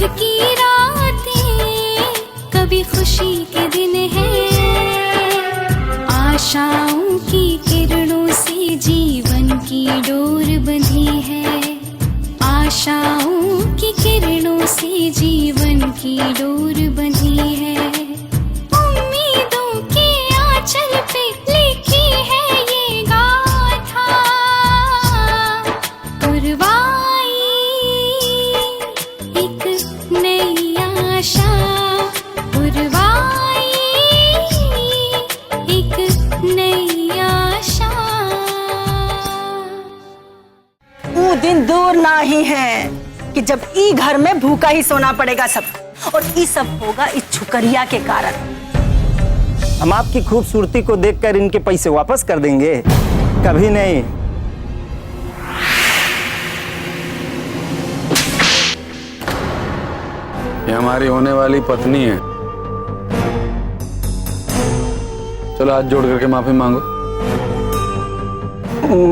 की रातें कभी खुशी के दिन है, आशाओं की किरणों से जीवन की डोर बंधी है, आशाओं की किरणों से जीवन की डोर बंधी है। उम्मीदों के आंचल पे लिखी है ये गाथा, पुरवाई एक नई आशा, पुरवाई एक नई आशा। वो दिन दूर ना ही है कि जब ई घर में भूखा ही सोना पड़ेगा सब, और ई सब होगा इस छुकरिया के कारण। हम आपकी खूबसूरती को देखकर इनके पैसे वापस कर देंगे? कभी नहीं। ये हमारी होने वाली पत्नी है। चलो हाथ जोड़ करके माफी मांगो।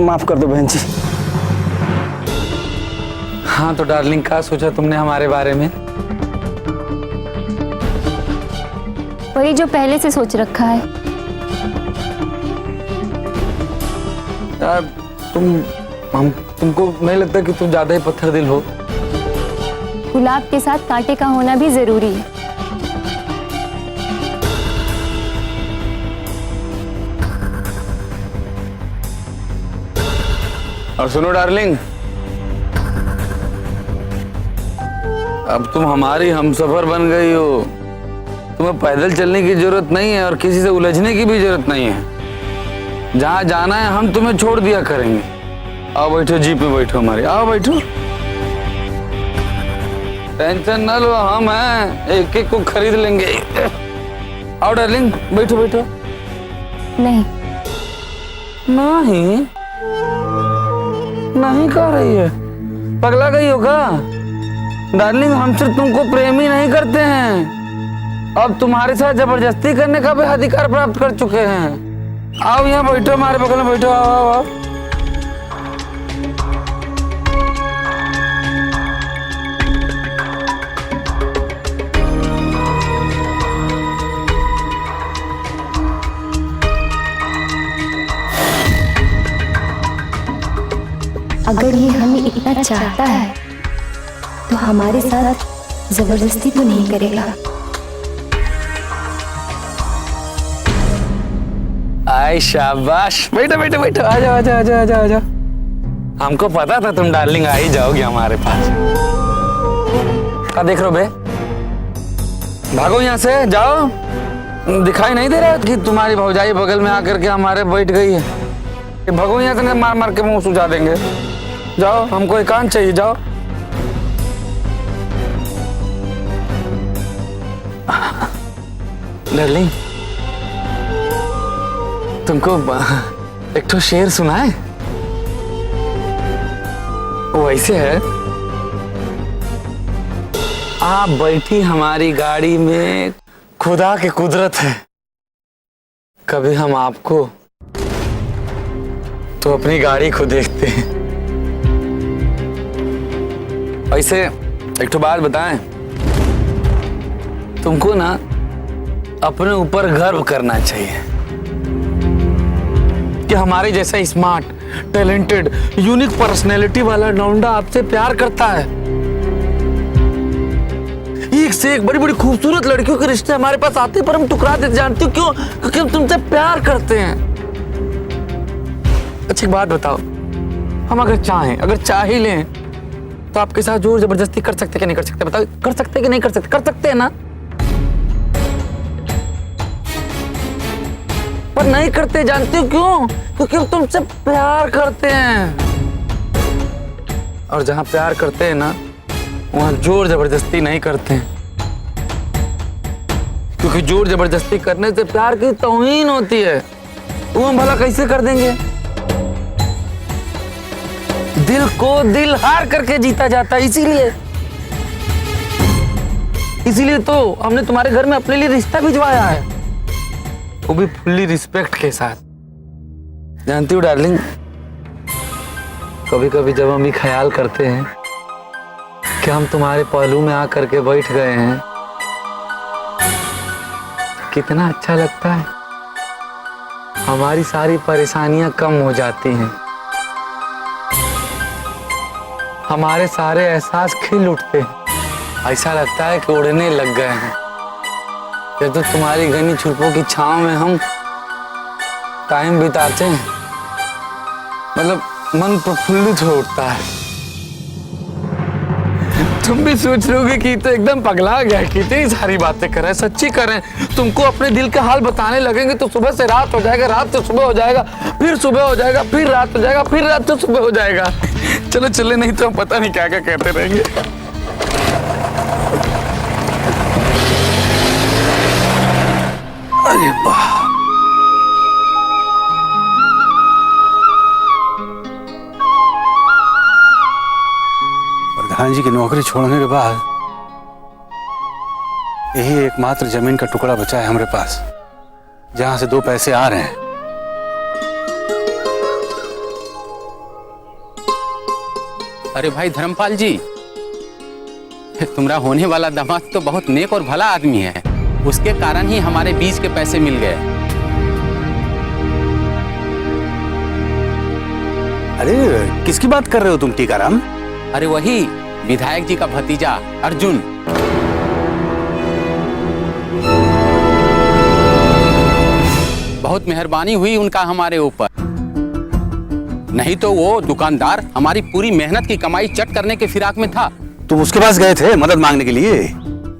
माफ कर दो बहन जी। हाँ तो डार्लिंग, क्या सोचा तुमने हमारे बारे में? वही जो पहले से सोच रखा है। यार तुमको नहीं लगता कि तुम ज्यादा ही पत्थर दिल हो? गुलाब के साथ कांटे का होना भी जरूरी है। और सुनो डार्लिंग, अब तुम हमारी हमसफर बन गई हो। तुम्हें पैदल चलने की जरूरत नहीं है और किसी से उलझने की भी जरूरत नहीं है। जहां जाना है हम तुम्हें छोड़ दिया करेंगे। आओ बैठो, जीप में बैठो हमारी, आओ बैठो। टेंशन ना लो, हम हैं, एक एक को खरीद लेंगे। आओ डार्लिंग, बैठो बैठो। नहीं नहीं नहीं कह रही है, पगला गई होगा? डार्लिंग, हम सिर्फ तुमको प्रेम ही नहीं करते हैं, अब तुम्हारे साथ जबरदस्ती करने का भी अधिकार प्राप्त कर चुके हैं। आओ यहाँ बैठो, हमारे बगल में बैठो। आओ आओ आओ। अगर ये हमें इतना चाहता है तो हमारे साथ जबरदस्ती तो नहीं करेगा। आय शाबाश, बैठो बैठो बैठो, आ जाओ आ जाओ आ जाओ आ जाओ आ जाओ। हमको पता था तुम डार्लिंग आ ही जाओगी हमारे पास। क्या देख रहे हो बे? भागो यहाँ से, जाओ। दिखाई नहीं दे रहा कि तुम्हारी भौजाई बगल में आकर के हमारे बैठ गई है? भागो यहाँ से, मार मार के मुंह सुझा देंगे। जाओ, हमको एकांत चाहिए, जाओ। डार्लिंग, तुमको एक ठो शेर सुनाए? वो ऐसे है, आप बैठी हमारी गाड़ी में, खुदा की कुदरत है, कभी हम आपको तो अपनी गाड़ी को देखते हैं। ऐसे एक ठो बात बताएं, तुमको ना अपने ऊपर गर्व करना चाहिए कि हमारे जैसा स्मार्ट, टैलेंटेड, यूनिक पर्सनैलिटी वाला लौंडा आपसे प्यार करता है। एक से एक बड़ी बड़ी खूबसूरत लड़कियों के रिश्ते हमारे पास आते हैं, पर हम टुकरा देते। जानती हो क्यों? क्योंकि हम तुमसे प्यार करते हैं। अच्छी बात बताओ, हम अगर चाहें, अगर चाह ही लें, तो आपके साथ जोर जबरदस्ती कर सकते कि नहीं कर सकते? बताओ, कर सकते कि नहीं कर सकते? कर सकते हैं ना? पर नहीं करते। जानते हो क्यों? क्योंकि हम तुमसे प्यार करते हैं, और जहां प्यार करते हैं ना, वहां जोर जबरदस्ती नहीं करते हैं, क्योंकि जोर जबरदस्ती करने से प्यार की तौहीन होती है। वो हम भला कैसे कर देंगे? दिल को दिल हार करके जीता जाता है। इसीलिए तो हमने तुम्हारे घर में अपने लिए रिश्ता भिजवाया है, वो भी फुल्ली रिस्पेक्ट के साथ। जानती हो डार्लिंग, कभी कभी जब हम भी ख्याल करते हैं कि हम तुम्हारे पहलू में आकर के बैठ गए हैं, कितना अच्छा लगता है। हमारी सारी परेशानियां कम हो जाती हैं, हमारे सारे एहसास खिल उठते हैं। ऐसा लगता है कि उड़ने लग गए हैं। ये तो तुम्हारी घनी छुपों की छांव में हम टाइम बिताते हैं, मतलब मन प्रफुल्लित हो उठता है। तुम भी सोच रहोगे कि तो एकदम पगला गया, कितनी सारी बातें कर रहे हैं, सच्ची कर रहे हैं। तुमको अपने दिल का हाल बताने लगेंगे तो सुबह से रात हो जाएगा, रात से सुबह हो जाएगा, फिर सुबह हो जाएगा, फिर रात हो जाएगा, फिर रात से सुबह हो जाएगा। चलो चले, नहीं तो हम पता नहीं क्या क्या कहते रहेंगे। अरे वाह, प्रधान जी की नौकरी छोड़ने के बाद यही एकमात्र जमीन का टुकड़ा बचा है हमारे पास, जहां से 2 पैसे आ रहे हैं। अरे भाई धर्मपाल जी, तुम्हारा होने वाला दामाद तो बहुत नेक और भला आदमी है, उसके कारण ही हमारे बीच के पैसे मिल गए। अरे किसकी बात कर रहे हो तुम टीकाराम? अरे वही विधायक जी का भतीजा अर्जुन। बहुत मेहरबानी हुई उनका हमारे ऊपर, नहीं तो वो दुकानदार हमारी पूरी मेहनत की कमाई चट करने के फिराक में था। तुम उसके पास गए थे मदद मांगने के लिए?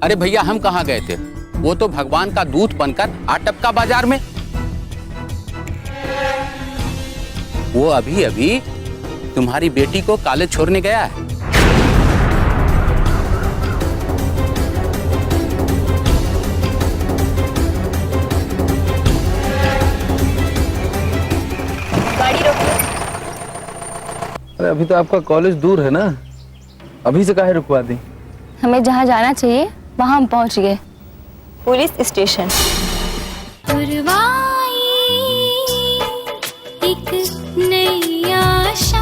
अरे भैया हम कहाँ गए थे, वो तो भगवान का दूत बनकर आटपका बाजार में। वो अभी अभी तुम्हारी बेटी को कॉलेज छोड़ने गया है। अरे अभी तो आपका कॉलेज दूर है ना, अभी से काहे रुकवा दी? हमें जहाँ जाना चाहिए वहाँ हम पहुँच गए, पुलिस स्टेशन। पुरवाई एक नई आशा।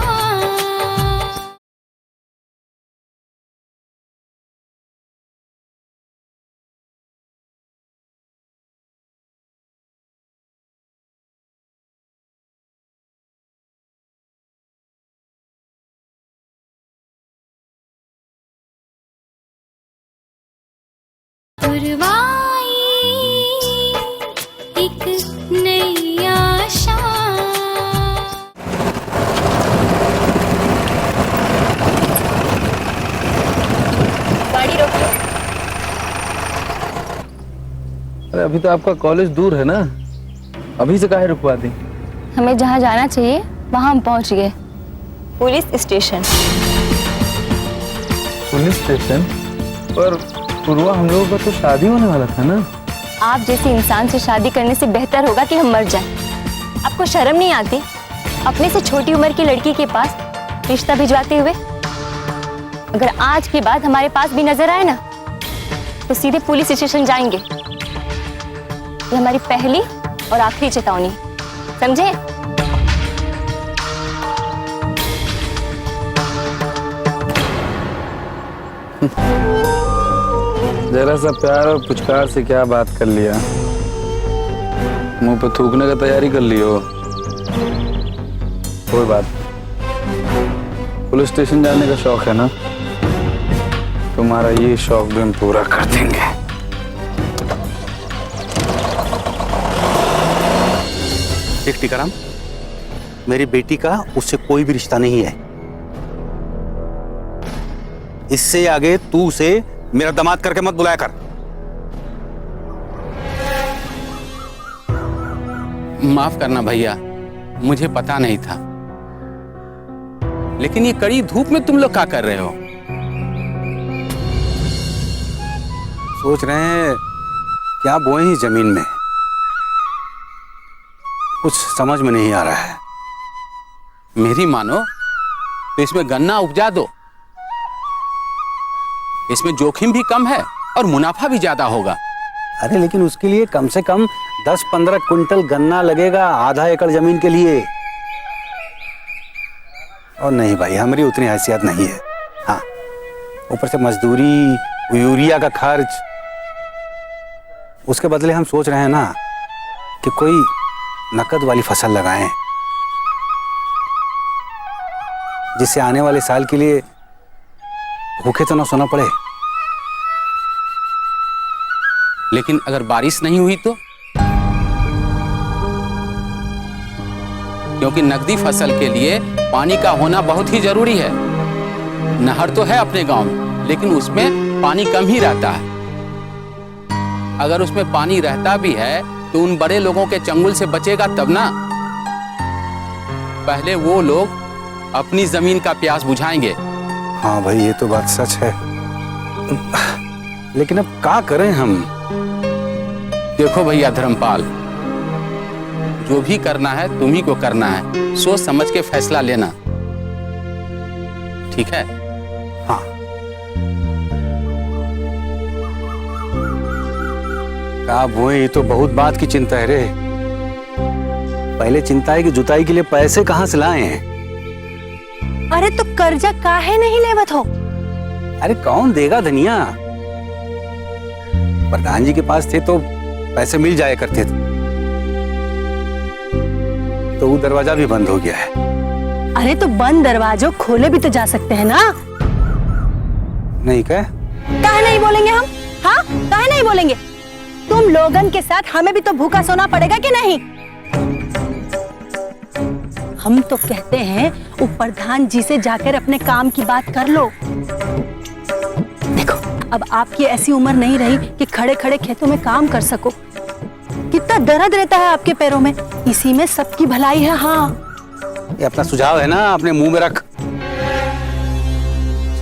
पुरवाई एक नई आशा। गाड़ी रोको। अरे अभी तो आपका कॉलेज दूर है ना, अभी से काहे रुकवा दी? हमें जहाँ जाना चाहिए वहाँ हम पहुँच गए, पुलिस स्टेशन। Police station? पर पूर्वा, हम लोगों का तो शादी होने वाला था ना। आप जैसे इंसान से शादी करने से बेहतर होगा कि हम मर जाएं। आपको शर्म नहीं आती अपने से छोटी उम्र की लड़की के पास रिश्ता भिजवाते हुए? अगर आज के बाद हमारे पास भी नजर आए ना तो सीधे पुलिस स्टेशन जाएंगे। ये हमारी पहली और आखिरी चेतावनी, समझे? जरा सा प्यार और पुचकार से क्या बात कर लिया, मुंह पे थूकने का तैयारी कर लियो। कोई बात, पुलिस स्टेशन जाने का शौक है ना, तुम्हारा ये शौक भी हम पूरा कर देंगे। देख टीकाराम, मेरी बेटी का उससे कोई भी रिश्ता नहीं है। इससे आगे तू उसे मेरा दामाद करके मत बुलाया कर। माफ करना भैया, मुझे पता नहीं था। लेकिन ये कड़ी धूप में तुम लोग क्या कर रहे हो? सोच रहे हैं क्या बोए ही जमीन में, कुछ समझ में नहीं आ रहा है। मेरी मानो तो इसमें गन्ना उपजा दो, इसमें जोखिम भी कम है और मुनाफा भी ज्यादा होगा। अरे लेकिन उसके लिए कम से कम 10-15 क्विंटल गन्ना लगेगा, आधा एकड़ जमीन के लिए। और नहीं भाई, हमारी उतनी हैसियत नहीं है। हाँ, ऊपर से मजदूरी, यूरिया का खर्च। उसके बदले हम सोच रहे हैं ना कि कोई नकद वाली फसल लगाएं, जिससे आने वाले साल के लिए भूखे तो ना सोना पड़े। लेकिन अगर बारिश नहीं हुई तो? क्योंकि नकदी फसल के लिए पानी का होना बहुत ही जरूरी है। नहर तो है अपने गांव में, लेकिन उसमें पानी कम ही रहता है। अगर उसमें पानी रहता भी है तो उन बड़े लोगों के चंगुल से बचेगा तब ना। पहले वो लोग अपनी जमीन का प्यास बुझाएंगे। हाँ भाई, ये तो बात सच है, लेकिन अब क्या करें हम? देखो भैया धर्मपाल, जो भी करना है तुम ही को करना है। सोच समझ के फैसला लेना, ठीक है? हाँ। क्या वो, ये तो बहुत बात की चिंता है रे। पहले चिंता है कि जुताई के लिए पैसे कहाँ से लाए हैं। अरे तो कर्जा काहे नहीं लेवत हो? अरे कौन देगा धनिया? प्रधान जी के पास थे तो पैसे मिल जाया करते थे, तो वो दरवाजा भी बंद हो गया है। अरे तो बंद दरवाजों खोले भी तो जा सकते हैं ना। नहीं क्या? काहे नहीं बोलेंगे हम? हाँ, काहे नहीं बोलेंगे? तुम लोगन के साथ हमें भी तो भूखा सोना पड़ेगा कि नहीं? हम तो कहते हैं वो प्रधान जी से जाकर अपने काम की बात कर लो। देखो, अब आपकी ऐसी उम्र नहीं रही कि खड़े खड़े खेतों में काम कर सको। कितना दर्द रहता है आपके पैरों में, इसी में सबकी भलाई है। हाँ, ये अपना सुझाव है ना, अपने मुंह में रख।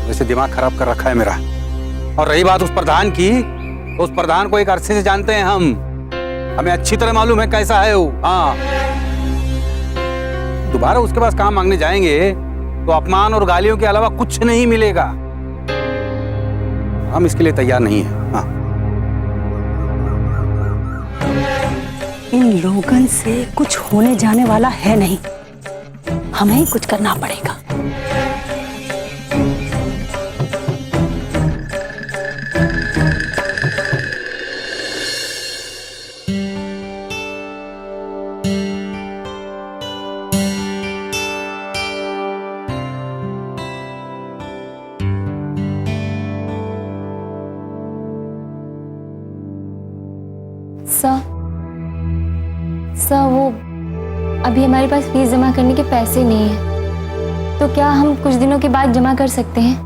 वैसे दिमाग खराब कर रखा है मेरा। और रही बात उस प्रधान की, तो उस प्रधान को एक अरसे से जानते हैं हम। हमें अच्छी तरह मालूम है कैसा है वो। हाँ, दोबारा उसके पास काम मांगने जाएंगे तो अपमान और गालियों के अलावा कुछ नहीं मिलेगा। हम इसके लिए तैयार नहीं हैं। हाँ। इन लोगन से कुछ होने जाने वाला है नहीं, हमें ही कुछ करना पड़ेगा। सर, वो अभी हमारे पास फीस जमा करने के पैसे नहीं है, तो क्या हम कुछ दिनों के बाद जमा कर सकते हैं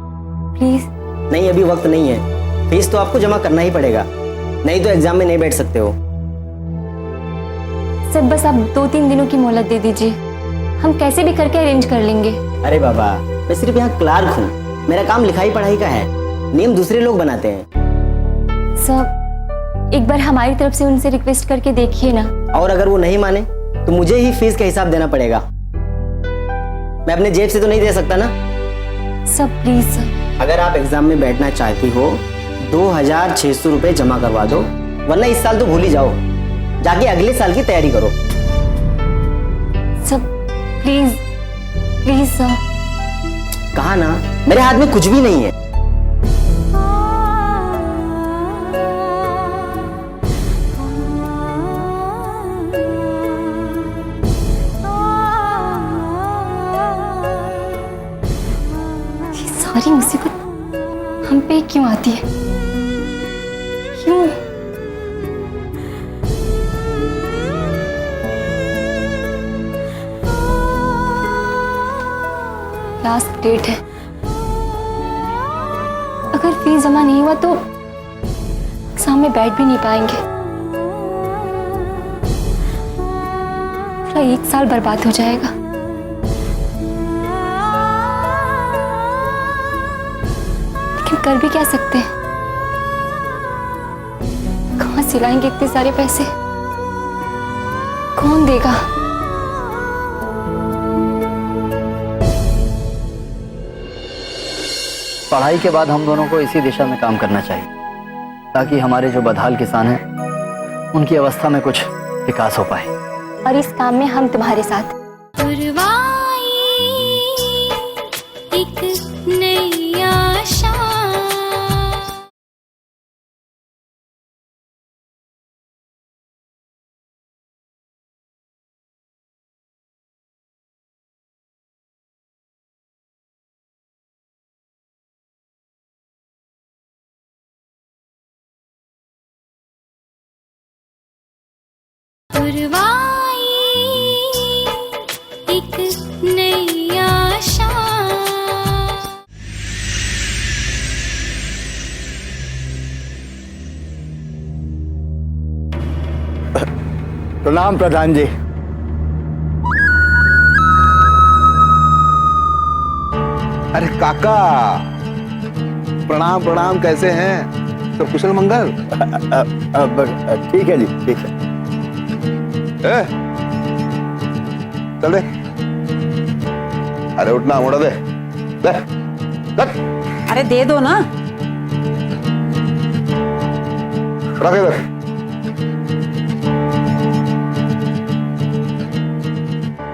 प्लीज? नहीं, अभी वक्त नहीं है। फीस तो आपको जमा करना ही पड़ेगा, नहीं तो एग्जाम में नहीं बैठ सकते हो। सर, बस आप 2-3 दिनों की मोहलत दे दीजिए, हम कैसे भी करके अरेंज कर लेंगे। अरे बाबा, मैं सिर्फ यहाँ क्लार्क हूँ, मेरा काम लिखाई पढ़ाई का है, नियम दूसरे लोग बनाते हैं। सर, एक बार हमारी तरफ से उनसे रिक्वेस्ट करके देखिए ना। और अगर वो नहीं माने तो मुझे ही फीस का हिसाब देना पड़ेगा। मैं अपने जेब से तो नहीं दे सकता ना। Sir please sir. अगर आप एग्जाम में बैठना चाहती हो 2600 रुपए जमा करवा दो, वरना इस साल तो भूल ही जाओ, जाके अगले साल की तैयारी करो। Sir please please sir. कहा ना, मेरे हाथ में कुछ भी नहीं है। सारी मुसीबत हम पे क्यों आती है? क्यों? लास्ट डेट है, अगर फीस जमा नहीं हुआ तो एग्जाम में बैठ भी नहीं पाएंगे। पूरा 1 साल बर्बाद हो जाएगा। कर भी क्या सकते हैं? कहां से लाएंगे इतने सारे पैसे? कौन देगा? पढ़ाई के बाद हम दोनों को इसी दिशा में काम करना चाहिए, ताकि हमारे जो बदहाल किसान हैं उनकी अवस्था में कुछ विकास हो पाए। और इस काम में हम तुम्हारे साथ। पुरवाई एक नई आशा पुरवाई एक नई आशा। प्रणाम प्रधान जी। अरे काका, प्रणाम प्रणाम, कैसे हैं? सब कुशल मंगल? ठीक है जी, ठीक है। चल दे। अरे उठना, मोड़ा दे, दे, दे। अरे दे दो ना। रख इधर।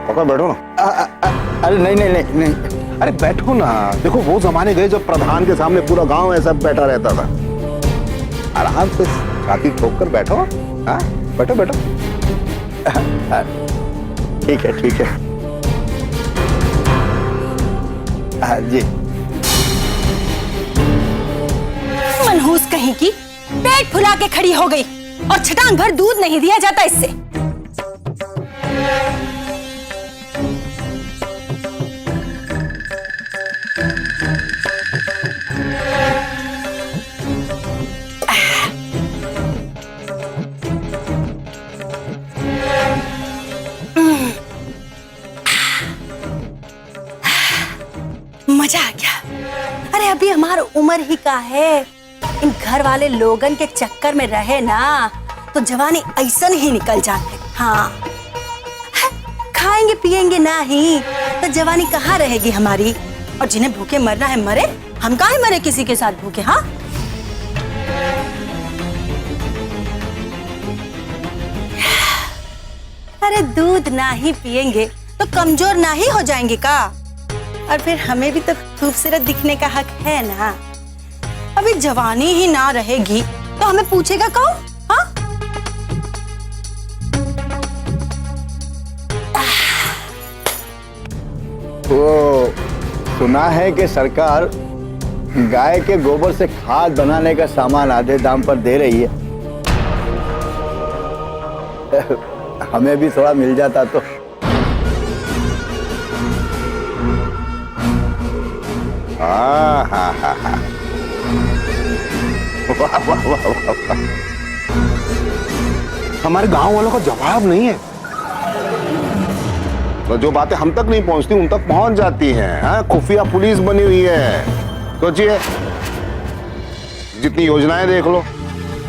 काका बैठो ना। अरे नहीं नहीं नहीं नहीं। अरे बैठो ना। देखो वो जमाने गए जब प्रधान के सामने पूरा गांव ऐसा बैठा रहता था। आराम से छाती ठोक कर बैठो। हाँ, बैठो बैठो। ठीक है ठीक है। हाँ जी। मनहूस कहीं की, पेट फुला के खड़ी हो गई और छटांग भर दूध नहीं दिया जाता इससे। मजा आ गया। अरे अभी हमारी उम्र ही का है। इन घर वाले लोगन के चक्कर में रहे ना तो जवानी ऐसा ही निकल जाते। हाँ, खाएंगे पिएंगे ना ही तो जवानी कहाँ रहेगी हमारी। और जिन्हें भूखे मरना है मरे, हम काहे मरे किसी के साथ भूखे। हाँ, अरे दूध ना ही पिएंगे तो कमजोर ना ही हो जाएंगे का। और फिर हमें भी तो खूबसूरत दिखने का हक है ना। अभी जवानी ही ना रहेगी तो हमें पूछेगा कौन। हाँ, वो सुना है कि सरकार गाय के गोबर से खाद बनाने का सामान आधे दाम पर दे रही है। हमें भी थोड़ा मिल जाता तो। हाँ हाँ हाँ हाँ, वाह वाह वाह वाह। हमारे गांव वालों का जवाब नहीं है। तो जो बातें हम तक नहीं पहुंचती उन तक पहुंच जाती हैं। हाँ, खुफिया पुलिस बनी हुई है। सोचिए, जितनी योजनाएं देख लो।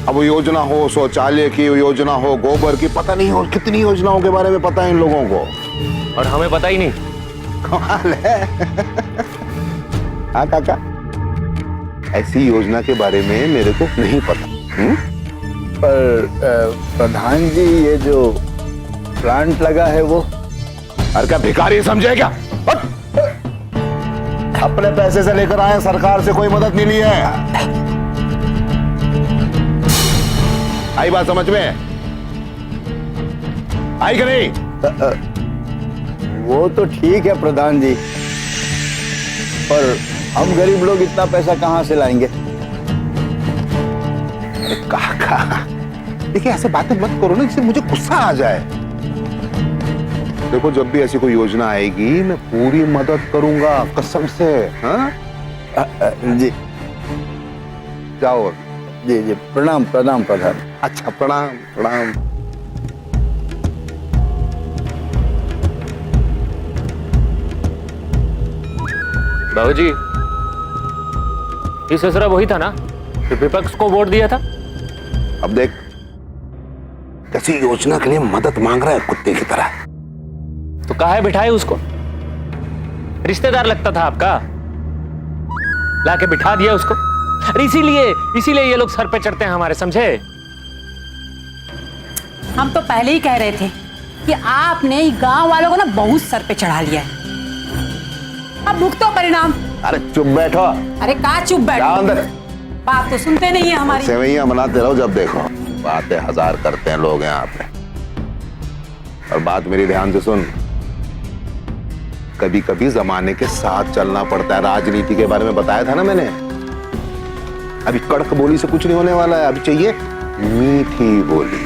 अब वो योजना हो शौचालय की, योजना हो गोबर की, पता नहीं और कितनी योजनाओं के बारे में पता है इन लोगों को, और हमें पता ही नहीं। कमाल है। हाँ काका, ऐसी योजना के बारे में मेरे को नहीं पता। पर प्रधान जी, ये जो प्लांट लगा है वो। अरे क्या भिखारी समझे क्या? अपने पैसे से लेकर आए, सरकार से कोई मदद नहीं ली है। आई बात समझ में? आई कि नहीं? वो तो ठीक है प्रधान जी, पर हम गरीब लोग इतना पैसा कहां से लाएंगे? अरे काका, देखिए ऐसे बातें मत करो ना जिससे मुझे गुस्सा आ जाए। देखो, जब भी ऐसी कोई योजना आएगी मैं पूरी मदद करूंगा, कसम से। हाँ जी जाओ। जी जी, प्रणाम प्रणाम प्रधान। अच्छा, प्रणाम प्रणाम। बाबूजी, ये ससुरा वही था ना जो विपक्ष को वोट दिया था? अब देख, कैसी योजना के लिए मदद मांग रहा है कुत्ते की तरह। तो काहे बिठाए उसको? रिश्तेदार लगता था आपका, लाके बिठा दिया उसको। अरे इसीलिए ये लोग सर पे चढ़ते हैं हमारे, समझे? हम तो पहले ही कह रहे थे कि आपने गांव वालों को ना बहुत सर पे चढ़ा लिया है। अब भुगतो परिणाम। अरे चुप बैठो। अरे का चुप बैठो, जाओ अंदर। बात तो सुनते नहीं है हमारी। सेवैयां बनाते रहो, जब देखो बातें हजार करते हैं लोग यहाँ पे। और बात मेरी ध्यान से सुन, कभी कभी जमाने के साथ चलना पड़ता है। राजनीति के बारे में बताया था ना मैंने। अभी कड़क बोली से कुछ नहीं होने वाला है, अभी चाहिए मीठी बोली।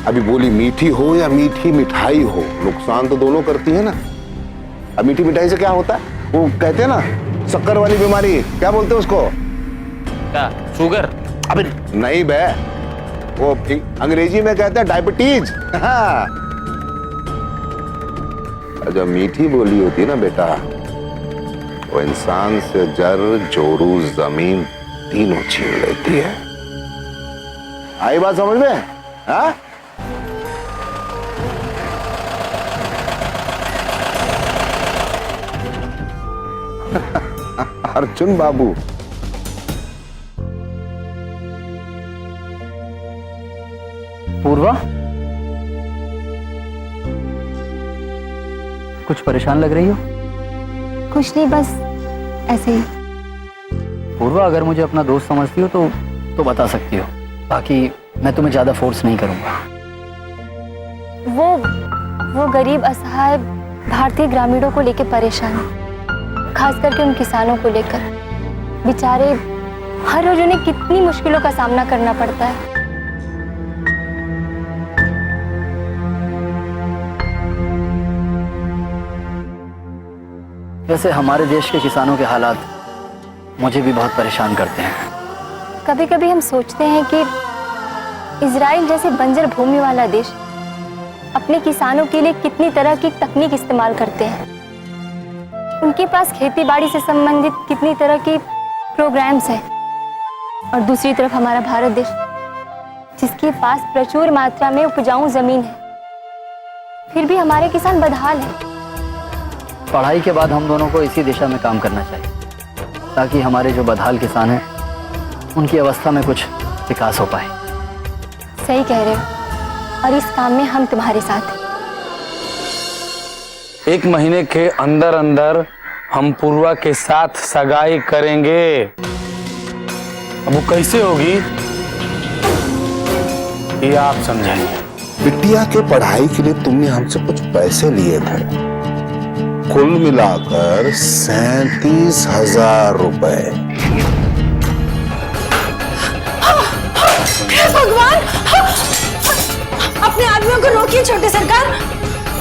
अभी बोली मीठी हो या मीठी मिठाई हो, नुकसान तो दोनों करती है ना। अब मीठी मिठाई से क्या होता है, वो कहते हैं ना शक्कर वाली बीमारी, क्या बोलते हैं उसको? क्या? शुगर? अबे नहीं बे, वो अंग्रेजी में कहते हैं डायबिटीज। हाँ। जब मीठी बोली होती है ना बेटा, वो इंसान से जर जोरू जमीन तीनों छीन लेती है। आई बात समझ में? हाँ? अर्जुन बाबू, पूर्वा, कुछ परेशान लग रही हो? कुछ नहीं, बस ऐसे ही। पूर्वा, अगर मुझे अपना दोस्त समझती हो तो बता सकती हो, बाकी मैं तुम्हें ज्यादा फोर्स नहीं करूंगा। वो गरीब असहाय भारतीय ग्रामीणों को लेकर परेशान है, खास करके उन किसानों को लेकर। बेचारे हर रोज उन्हें कितनी मुश्किलों का सामना करना पड़ता है। वैसे हमारे देश के किसानों के हालात मुझे भी बहुत परेशान करते हैं। कभी कभी हम सोचते हैं कि इजराइल जैसे बंजर भूमि वाला देश अपने किसानों के लिए कितनी तरह की तकनीक इस्तेमाल करते हैं। उनके पास खेती बाड़ी से संबंधित कितनी तरह की प्रोग्राम्स हैं, और दूसरी तरफ हमारा भारत देश, जिसके पास प्रचुर मात्रा में उपजाऊ जमीन है, फिर भी हमारे किसान बदहाल हैं। पढ़ाई के बाद हम दोनों को इसी दिशा में काम करना चाहिए, ताकि हमारे जो बदहाल किसान हैं उनकी अवस्था में कुछ विकास हो पाए। सही कह रहे हो, और इस काम में हम तुम्हारे साथ हैं। 1 महीने के अंदर अंदर हम पूर्वा के साथ सगाई करेंगे। अब वो कैसे होगी ये आप समझाइए। बिटिया के पढ़ाई के लिए तुमने हमसे कुछ पैसे लिए थे, कुल मिलाकर 37,000 रुपए। भगवान, अपने आदमियों को रोकिए छोटे सरकार,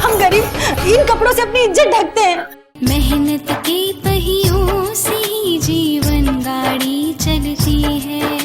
हम गरीब इन कपड़ों से अपनी इज्जत ढकते हैं। मेहनत के पहियों से जीवन गाड़ी चलती है।